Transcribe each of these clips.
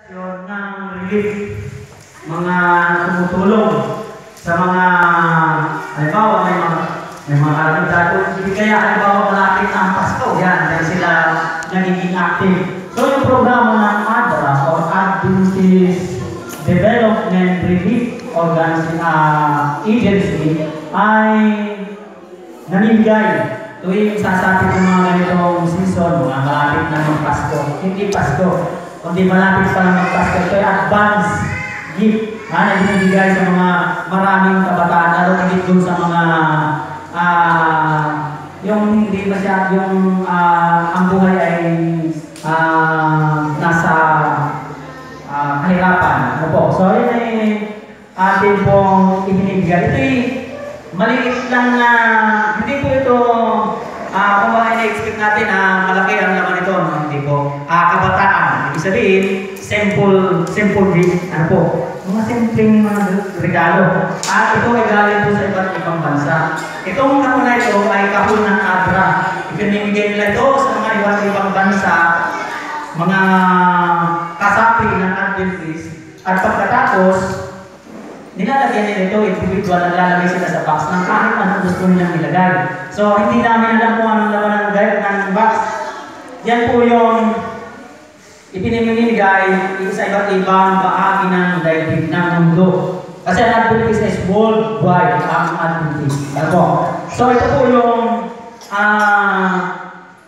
Yun ng relief, mga tumutulong sa mga, halimbawa may mga karagdagan, hindi kaya halimbawa malapit ang Pasko, yan, dahil sila nagiging active. So yung programa ng ADRA or Adventist Development Relief Agency ay namimigay tuwing sasapit ng mga ganitong season, mga malapit na ng Pasko, hindi Pasko, kundi malapit pa ng Pasko. Ito ay advance gift na binibigay sa mga maraming kabataan, lalo higit dun sa mga yung hindi masyadong ang buhay ay nasa kahirapan. Ano po? So yun ay atin pong ibinibigay. Ito ay maliit lang na, hindi po ito kung baka ina-expect natin na malaki ang laman ito, hindi po. Kabataan, ibig sabihin, simple gift, ano po, mga simpleng mga regalo. At ito ay galing po sa iba't ibang bansa. Itong kahon na ito ay kahon ng ADRA. Ibinibigay nila ito sa mga iba't ibang bansa, mga kasapi ng Adventist. At pagkatapos, nilalagyan nila ito, individual, naglalagay sila sa box ng kahit anong gusto nilang ilagay. So, hindi namin alam kung anong laman ng box. Yan po yung ipinimimigay sa iba't ibang bahagi ng daigdig ng mundo. Kasi ang Adventist is worldwide, ang Adventist. Ano po? So, ito po yung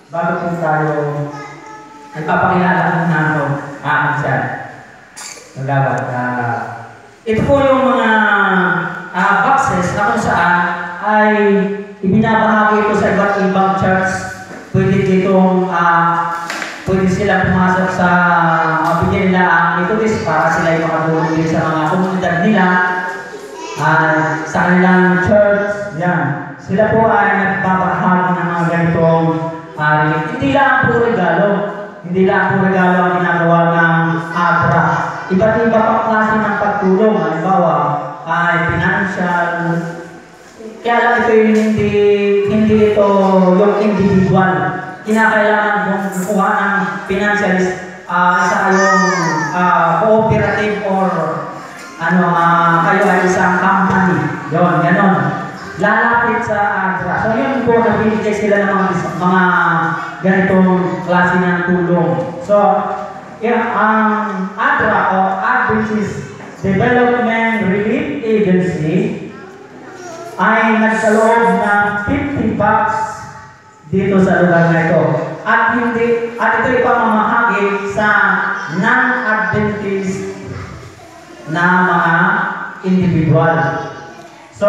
bago po tayo nagpapakilala na ito. Siya. Naglabat. Ito po yung mga boxes na kung saan ay ibinabahagi ito sa iba't ibang church. Pwede ditong pwede sila pumasok sa bigyan nila ang methodist para sila ay makatulong din sa mga komunidad nila sa kanilang church. Yan. Sila po ay nagbabahagi ng mga ganitong hindi lang po regalo. Hindi lang po regalo ang ginagawa ng ADRA. Iba't iba pang klase ng pagtulong. Halimbawa, ay financial. Kaya lang ito yung hindi ito yung individual. Kinakailangan mong kuha ng financial isa kayong cooperative or kayo ay isang company. Yun, ganon. Lalapit sa ADRA. So yun po, nabibigay sila ng mga ganitong klase ng tulong. So, ang ADRA o Adventist Development Relief Agency ay nagkaloob ng 50 bucks dito sa lugar na ito. At ito ipamamahagi sa non-Adventist na mga individual. So,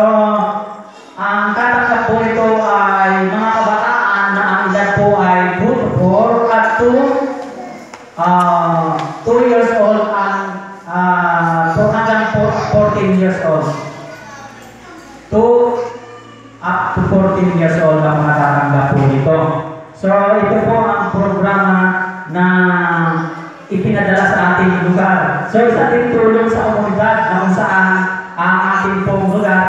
ang tatanggap po ito ay mga kabataan na ang edad po ay 2 to 4 at 2 years old hanggang 14 years old. 2 up to 14 years old ang matatanggap po nito. So, ito po ang programa na ipinadala sa ating lugar. So, isa din tulong sa komunidad na kung saan ang ating pong lugar